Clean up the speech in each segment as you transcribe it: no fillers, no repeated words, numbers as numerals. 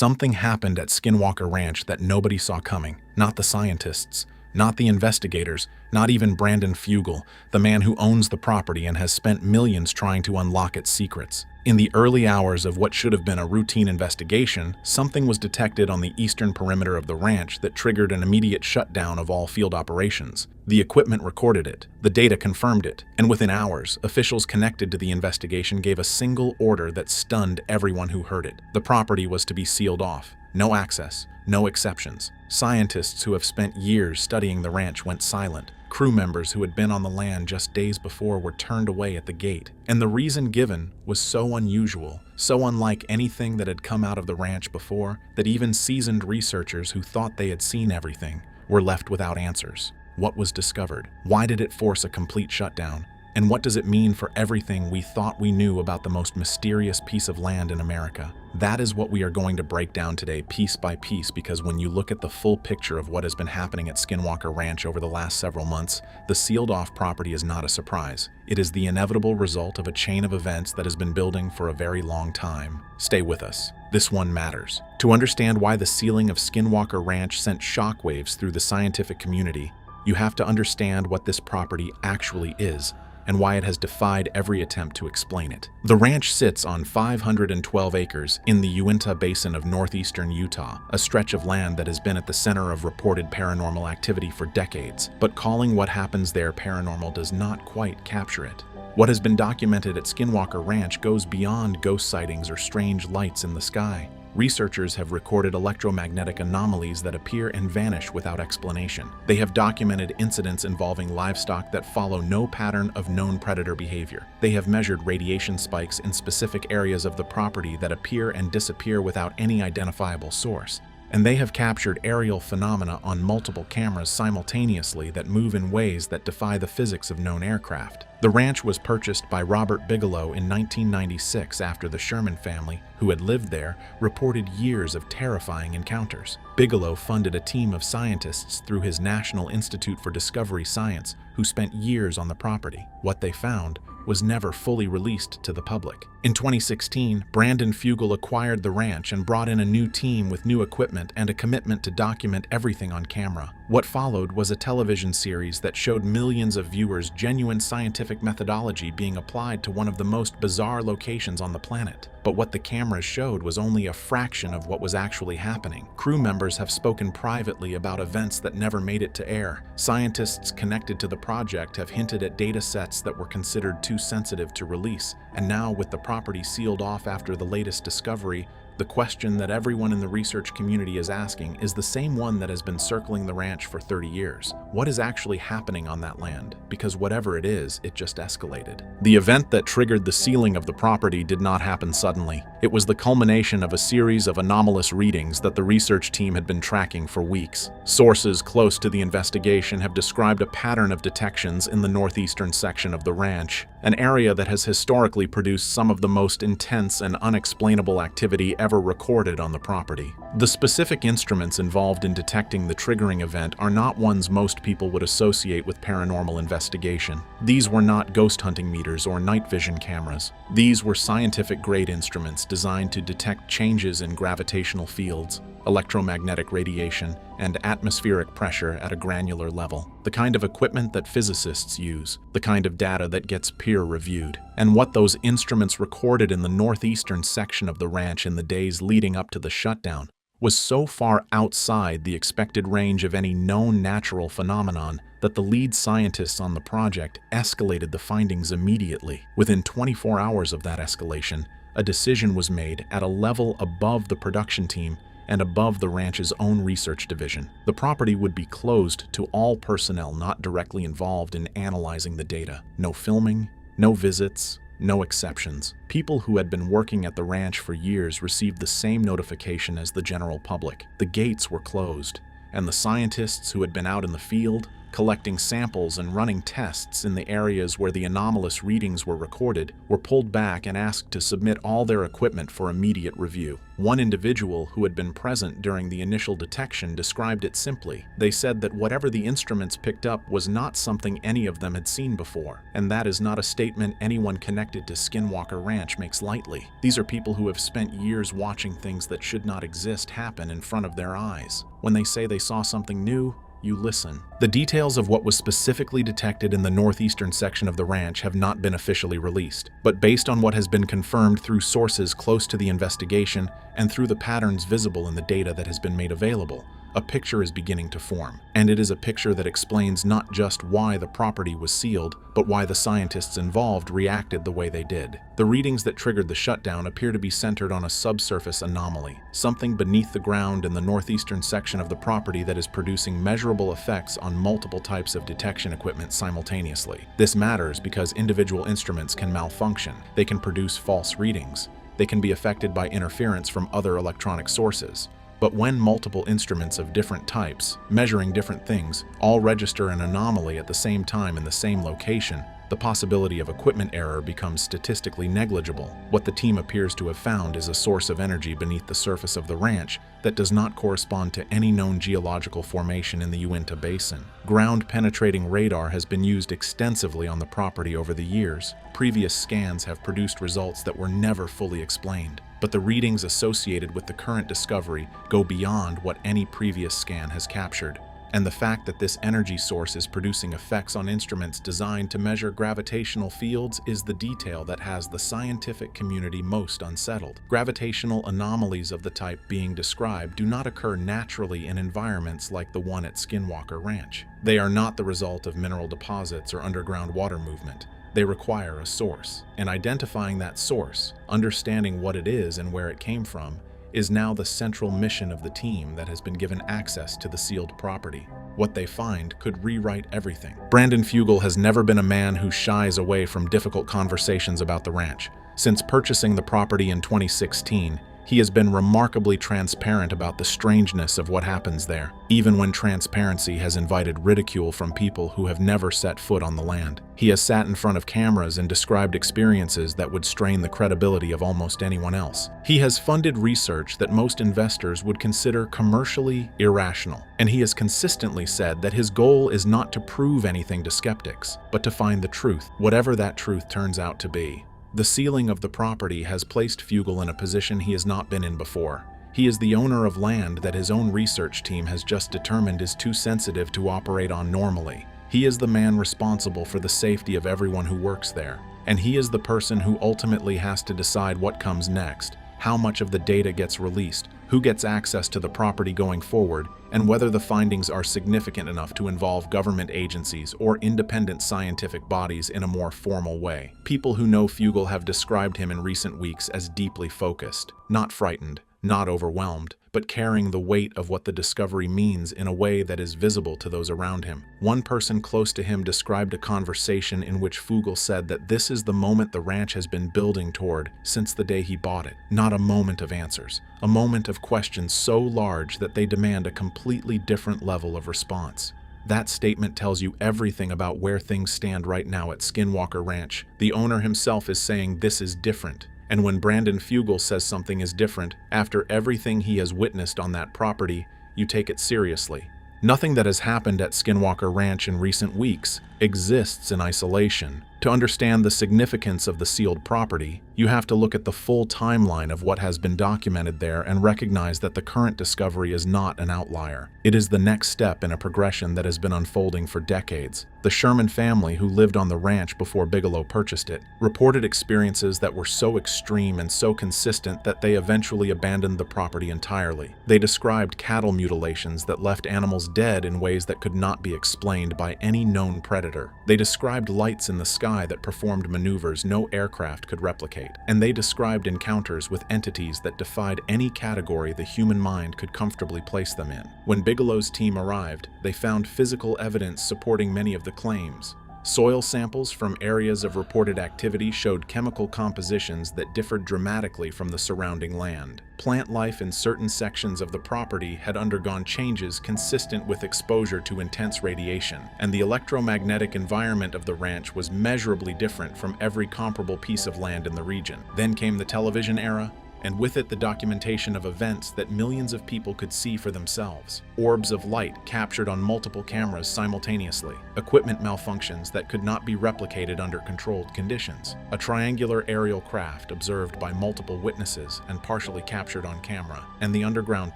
Something happened at Skinwalker Ranch that nobody saw coming. Not the scientists, not the investigators, not even Brandon Fugal, the man who owns the property and has spent millions trying to unlock its secrets. In the early hours of what should have been a routine investigation, something was detected on the eastern perimeter of the ranch that triggered an immediate shutdown of all field operations. The equipment recorded it, the data confirmed it, and within hours, officials connected to the investigation gave a single order that stunned everyone who heard it. The property was to be sealed off. No access, no exceptions. Scientists who have spent years studying the ranch went silent. Crew members who had been on the land just days before were turned away at the gate. And the reason given was so unusual, so unlike anything that had come out of the ranch before, that even seasoned researchers who thought they had seen everything were left without answers. What was discovered? Why did it force a complete shutdown? And what does it mean for everything we thought we knew about the most mysterious piece of land in America? That is what we are going to break down today, piece by piece, because when you look at the full picture of what has been happening at Skinwalker Ranch over the last several months, the sealed-off property is not a surprise. It is the inevitable result of a chain of events that has been building for a very long time. Stay with us. This one matters. To understand why the sealing of Skinwalker Ranch sent shockwaves through the scientific community, you have to understand what this property actually is, and why it has defied every attempt to explain it. The ranch sits on 512 acres in the Uinta Basin of northeastern Utah, a stretch of land that has been at the center of reported paranormal activity for decades. But calling what happens there paranormal does not quite capture it. What has been documented at Skinwalker Ranch goes beyond ghost sightings or strange lights in the sky. Researchers have recorded electromagnetic anomalies that appear and vanish without explanation. They have documented incidents involving livestock that follow no pattern of known predator behavior. They have measured radiation spikes in specific areas of the property that appear and disappear without any identifiable source. And they have captured aerial phenomena on multiple cameras simultaneously that move in ways that defy the physics of known aircraft. The ranch was purchased by Robert Bigelow in 1996 after the Sherman family, who had lived there, reported years of terrifying encounters. Bigelow funded a team of scientists through his National Institute for Discovery Science, who spent years on the property. What they found was never fully released to the public. In 2016, Brandon Fugal acquired the ranch and brought in a new team with new equipment and a commitment to document everything on camera. What followed was a television series that showed millions of viewers genuine scientific methodology being applied to one of the most bizarre locations on the planet. But what the cameras showed was only a fraction of what was actually happening. Crew members have spoken privately about events that never made it to air. Scientists connected to the project have hinted at data sets that were considered too sensitive to release. And now, with the property sealed off after the latest discovery, the question that everyone in the research community is asking is the same one that has been circling the ranch for 30 years. What is actually happening on that land? Because whatever it is, it just escalated. The event that triggered the sealing of the property did not happen suddenly. It was the culmination of a series of anomalous readings that the research team had been tracking for weeks. Sources close to the investigation have described a pattern of detections in the northeastern section of the ranch, an area that has historically produced some of the most intense and unexplainable activity ever recorded on the property. The specific instruments involved in detecting the triggering event are not ones most people would associate with paranormal investigation. These were not ghost hunting meters or night vision cameras. These were scientific-grade instruments designed to detect changes in gravitational fields, electromagnetic radiation, and atmospheric pressure at a granular level. The kind of equipment that physicists use, the kind of data that gets peer-reviewed. And what those instruments recorded in the northeastern section of the ranch in the days leading up to the shutdown was so far outside the expected range of any known natural phenomenon that the lead scientists on the project escalated the findings immediately. Within 24 hours of that escalation, a decision was made at a level above the production team and above the ranch's own research division. The property would be closed to all personnel not directly involved in analyzing the data. No filming, no visits, no exceptions. People who had been working at the ranch for years received the same notification as the general public. The gates were closed, and the scientists who had been out in the field collecting samples and running tests in the areas where the anomalous readings were recorded, were pulled back and asked to submit all their equipment for immediate review. One individual who had been present during the initial detection described it simply. They said that whatever the instruments picked up was not something any of them had seen before, and that is not a statement anyone connected to Skinwalker Ranch makes lightly. These are people who have spent years watching things that should not exist happen in front of their eyes. When they say they saw something new, you listen. The details of what was specifically detected in the northeastern section of the ranch have not been officially released, but based on what has been confirmed through sources close to the investigation and through the patterns visible in the data that has been made available, a picture is beginning to form. And it is a picture that explains not just why the property was sealed, but why the scientists involved reacted the way they did. The readings that triggered the shutdown appear to be centered on a subsurface anomaly, something beneath the ground in the northeastern section of the property that is producing measurable effects on multiple types of detection equipment simultaneously. This matters because individual instruments can malfunction, they can produce false readings, they can be affected by interference from other electronic sources. But when multiple instruments of different types, measuring different things, all register an anomaly at the same time in the same location, the possibility of equipment error becomes statistically negligible. What the team appears to have found is a source of energy beneath the surface of the ranch that does not correspond to any known geological formation in the Uinta Basin. Ground-penetrating radar has been used extensively on the property over the years. Previous scans have produced results that were never fully explained, but the readings associated with the current discovery go beyond what any previous scan has captured. And the fact that this energy source is producing effects on instruments designed to measure gravitational fields is the detail that has the scientific community most unsettled. Gravitational anomalies of the type being described do not occur naturally in environments like the one at Skinwalker Ranch. They are not the result of mineral deposits or underground water movement. They require a source, and identifying that source, understanding what it is and where it came from, is now the central mission of the team that has been given access to the sealed property. What they find could rewrite everything. Brandon Fugal has never been a man who shies away from difficult conversations about the ranch. Since purchasing the property in 2016, he has been remarkably transparent about the strangeness of what happens there, even when transparency has invited ridicule from people who have never set foot on the land. He has sat in front of cameras and described experiences that would strain the credibility of almost anyone else. He has funded research that most investors would consider commercially irrational, and he has consistently said that his goal is not to prove anything to skeptics, but to find the truth, whatever that truth turns out to be. The sealing of the property has placed Fugal in a position he has not been in before. He is the owner of land that his own research team has just determined is too sensitive to operate on normally. He is the man responsible for the safety of everyone who works there, and he is the person who ultimately has to decide what comes next, how much of the data gets released, who gets access to the property going forward, and whether the findings are significant enough to involve government agencies or independent scientific bodies in a more formal way. People who know Fugal have described him in recent weeks as deeply focused, not frightened, not overwhelmed, but carrying the weight of what the discovery means in a way that is visible to those around him. One person close to him described a conversation in which Fugal said that this is the moment the ranch has been building toward since the day he bought it. Not a moment of answers, a moment of questions so large that they demand a completely different level of response. That statement tells you everything about where things stand right now at Skinwalker Ranch. The owner himself is saying this is different. And when Brandon Fugal says something is different, after everything he has witnessed on that property, you take it seriously. Nothing that has happened at Skinwalker Ranch in recent weeks exists in isolation. To understand the significance of the sealed property, you have to look at the full timeline of what has been documented there and recognize that the current discovery is not an outlier. It is the next step in a progression that has been unfolding for decades. The Sherman family, who lived on the ranch before Bigelow purchased it, reported experiences that were so extreme and so consistent that they eventually abandoned the property entirely. They described cattle mutilations that left animals dead in ways that could not be explained by any known predator. They described lights in the sky that performed maneuvers no aircraft could replicate. And they described encounters with entities that defied any category the human mind could comfortably place them in. When Bigelow's team arrived, they found physical evidence supporting many of the claims. Soil samples from areas of reported activity showed chemical compositions that differed dramatically from the surrounding land. Plant life in certain sections of the property had undergone changes consistent with exposure to intense radiation, and the electromagnetic environment of the ranch was measurably different from every comparable piece of land in the region. Then came the television era, and with it the documentation of events that millions of people could see for themselves. Orbs of light captured on multiple cameras simultaneously, equipment malfunctions that could not be replicated under controlled conditions, a triangular aerial craft observed by multiple witnesses and partially captured on camera, and the underground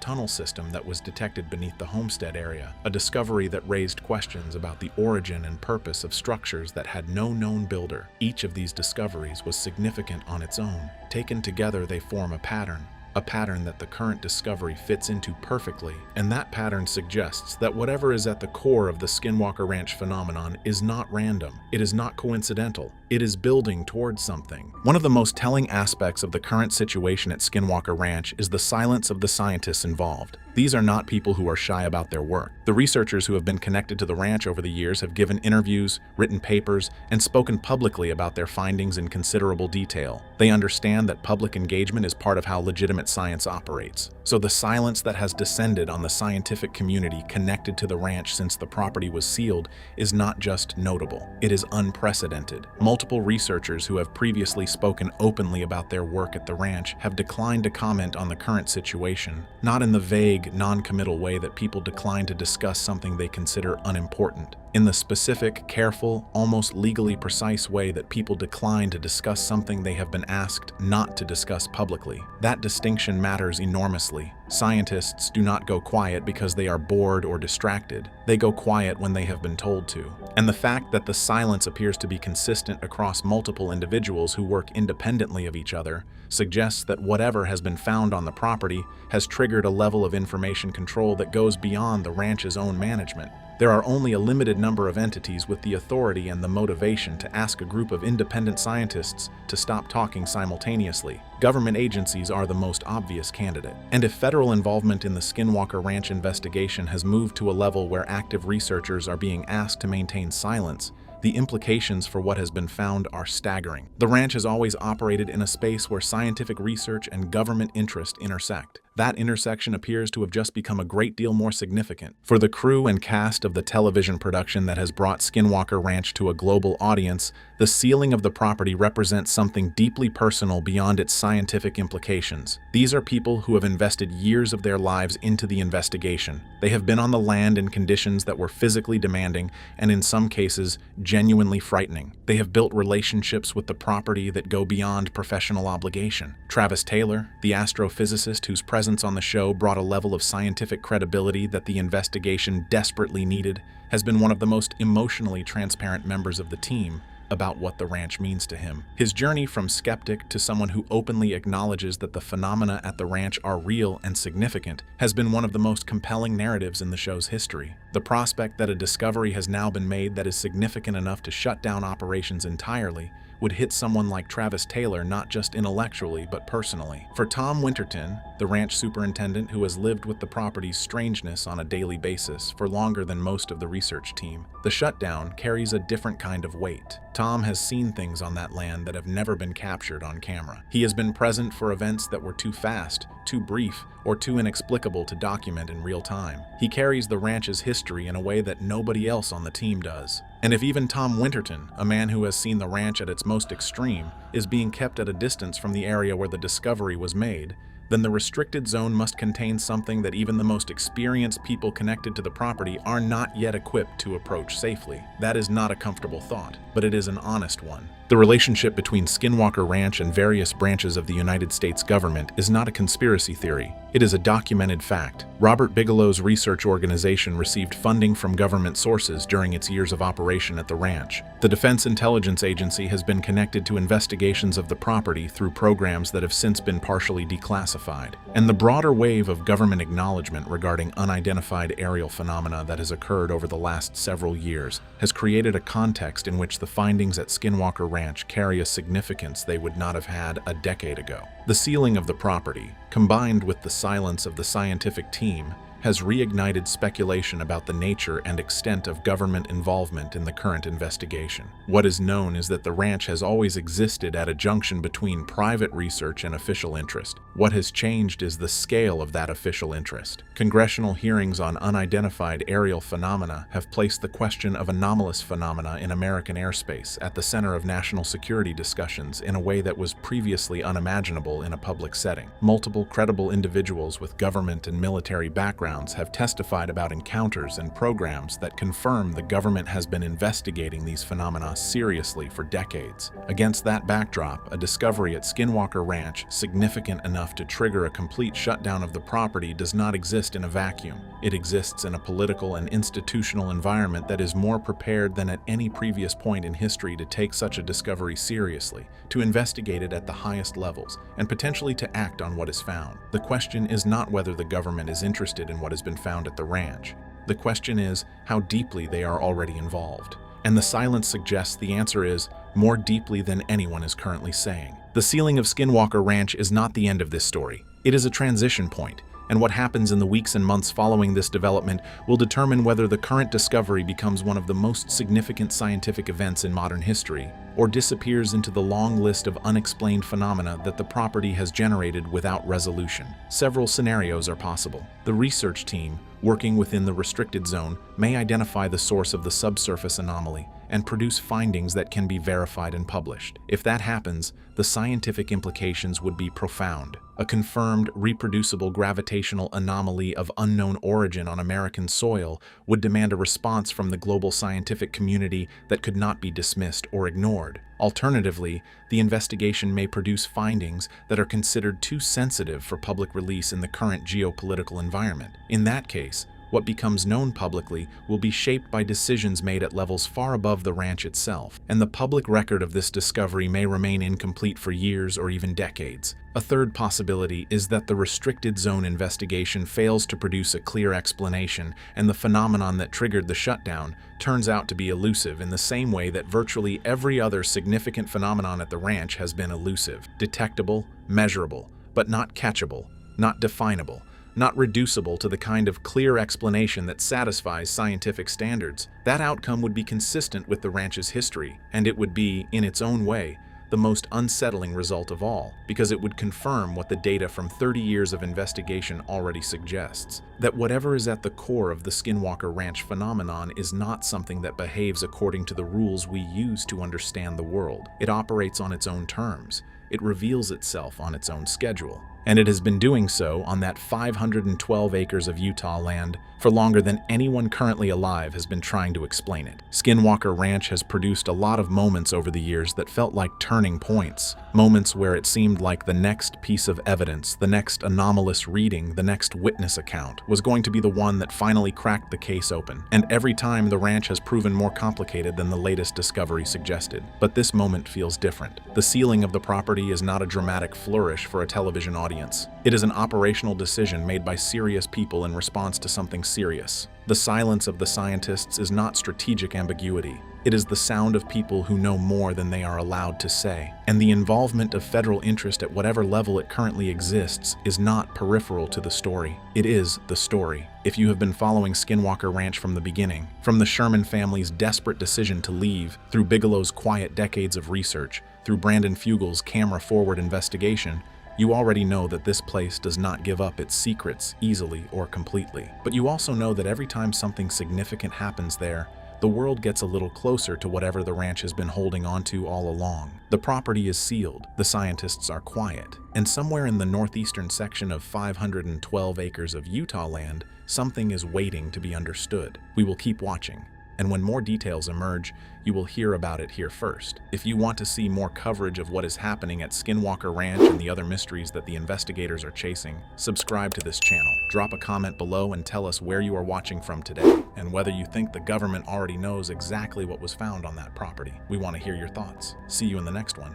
tunnel system that was detected beneath the homestead area, a discovery that raised questions about the origin and purpose of structures that had no known builder. Each of these discoveries was significant on its own. Taken together, they form a pattern that the current discovery fits into perfectly, and that pattern suggests that whatever is at the core of the Skinwalker Ranch phenomenon is not random, it is not coincidental, it is building towards something. One of the most telling aspects of the current situation at Skinwalker Ranch is the silence of the scientists involved. These are not people who are shy about their work. The researchers who have been connected to the ranch over the years have given interviews, written papers, and spoken publicly about their findings in considerable detail. They understand that public engagement is part of how legitimate science operates. So the silence that has descended on the scientific community connected to the ranch since the property was sealed is not just notable, it is unprecedented. Multiple researchers who have previously spoken openly about their work at the ranch have declined to comment on the current situation, not in the vague, non-committal way that people decline to discuss something they consider unimportant. In the specific, careful, almost legally precise way that people decline to discuss something they have been asked not to discuss publicly. That distinction matters enormously. Scientists do not go quiet because they are bored or distracted. They go quiet when they have been told to. And the fact that the silence appears to be consistent across multiple individuals who work independently of each other suggests that whatever has been found on the property has triggered a level of information control that goes beyond the ranch's own management. There are only a limited number of entities with the authority and the motivation to ask a group of independent scientists to stop talking simultaneously. Government agencies are the most obvious candidate. And if federal involvement in the Skinwalker Ranch investigation has moved to a level where active researchers are being asked to maintain silence, the implications for what has been found are staggering. The ranch has always operated in a space where scientific research and government interest intersect. That intersection appears to have just become a great deal more significant. For the crew and cast of the television production that has brought Skinwalker Ranch to a global audience, the sealing of the property represents something deeply personal beyond its scientific implications. These are people who have invested years of their lives into the investigation. They have been on the land in conditions that were physically demanding and in some cases genuinely frightening. They have built relationships with the property that go beyond professional obligation. Travis Taylor, the astrophysicist whose presence on the show brought a level of scientific credibility that the investigation desperately needed, has been one of the most emotionally transparent members of the team about what the ranch means to him. His journey from skeptic to someone who openly acknowledges that the phenomena at the ranch are real and significant has been one of the most compelling narratives in the show's history. The prospect that a discovery has now been made that is significant enough to shut down operations entirely would hit someone like Travis Taylor not just intellectually but personally. For Tom Winterton, the ranch superintendent who has lived with the property's strangeness on a daily basis for longer than most of the research team, the shutdown carries a different kind of weight. Tom has seen things on that land that have never been captured on camera. He has been present for events that were too fast, too brief, or too inexplicable to document in real time. He carries the ranch's history in a way that nobody else on the team does. And if even Tom Winterton, a man who has seen the ranch at its most extreme, is being kept at a distance from the area where the discovery was made, then the restricted zone must contain something that even the most experienced people connected to the property are not yet equipped to approach safely. That is not a comfortable thought, but it is an honest one. The relationship between Skinwalker Ranch and various branches of the United States government is not a conspiracy theory. It is a documented fact. Robert Bigelow's research organization received funding from government sources during its years of operation at the ranch. The Defense Intelligence Agency has been connected to investigations of the property through programs that have since been partially declassified. And the broader wave of government acknowledgement regarding unidentified aerial phenomena that has occurred over the last several years has created a context in which the findings at Skinwalker Ranch carry a significance they would not have had a decade ago. The sealing of the property, combined with the silence of the scientific team, has reignited speculation about the nature and extent of government involvement in the current investigation. What is known is that the ranch has always existed at a junction between private research and official interest. What has changed is the scale of that official interest. Congressional hearings on unidentified aerial phenomena have placed the question of anomalous phenomena in American airspace at the center of national security discussions in a way that was previously unimaginable in a public setting. Multiple credible individuals with government and military backgrounds have testified about encounters and programs that confirm the government has been investigating these phenomena seriously for decades. Against that backdrop, a discovery at Skinwalker Ranch significant enough to trigger a complete shutdown of the property does not exist in a vacuum. It exists in a political and institutional environment that is more prepared than at any previous point in history to take such a discovery seriously, to investigate it at the highest levels, and potentially to act on what is found. The question is not whether the government is interested in what has been found at the ranch. The question is how deeply they are already involved. And the silence suggests the answer is more deeply than anyone is currently saying. The sealing of Skinwalker Ranch is not the end of this story. It is a transition point, and what happens in the weeks and months following this development will determine whether the current discovery becomes one of the most significant scientific events in modern history, or disappears into the long list of unexplained phenomena that the property has generated without resolution. Several scenarios are possible. The research team, working within the restricted zone, may identify the source of the subsurface anomaly and produce findings that can be verified and published. If that happens, the scientific implications would be profound. A confirmed, reproducible gravitational anomaly of unknown origin on American soil would demand a response from the global scientific community that could not be dismissed or ignored. Alternatively, the investigation may produce findings that are considered too sensitive for public release in the current geopolitical environment. In that case, what becomes known publicly will be shaped by decisions made at levels far above the ranch itself, and the public record of this discovery may remain incomplete for years or even decades. A third possibility is that the restricted zone investigation fails to produce a clear explanation, and the phenomenon that triggered the shutdown turns out to be elusive in the same way that virtually every other significant phenomenon at the ranch has been elusive, detectable, measurable, but not catchable, not definable, not reducible to the kind of clear explanation that satisfies scientific standards. That outcome would be consistent with the ranch's history, and it would be, in its own way, the most unsettling result of all, because it would confirm what the data from 30 years of investigation already suggests, that whatever is at the core of the Skinwalker Ranch phenomenon is not something that behaves according to the rules we use to understand the world. It operates on its own terms. It reveals itself on its own schedule. And it has been doing so on that 512 acres of Utah land for longer than anyone currently alive has been trying to explain it. Skinwalker Ranch has produced a lot of moments over the years that felt like turning points, moments where it seemed like the next piece of evidence, the next anomalous reading, the next witness account was going to be the one that finally cracked the case open. And every time the ranch has proven more complicated than the latest discovery suggested. But this moment feels different. The sealing of the property is not a dramatic flourish for a television audience. It is an operational decision made by serious people in response to something serious. The silence of the scientists is not strategic ambiguity. It is the sound of people who know more than they are allowed to say. And the involvement of federal interest at whatever level it currently exists is not peripheral to the story. It is the story. If you have been following Skinwalker Ranch from the beginning, from the Sherman family's desperate decision to leave, through Bigelow's quiet decades of research, through Brandon Fugal's camera-forward investigation, you already know that this place does not give up its secrets easily or completely. But you also know that every time something significant happens there, the world gets a little closer to whatever the ranch has been holding onto all along. The property is sealed, the scientists are quiet, and somewhere in the northeastern section of 512 acres of Utah land, something is waiting to be understood. We will keep watching, and when more details emerge, you will hear about it here first. If you want to see more coverage of what is happening at Skinwalker Ranch and the other mysteries that the investigators are chasing, subscribe to this channel. Drop a comment below and tell us where you are watching from today, and whether you think the government already knows exactly what was found on that property. We want to hear your thoughts. See you in the next one.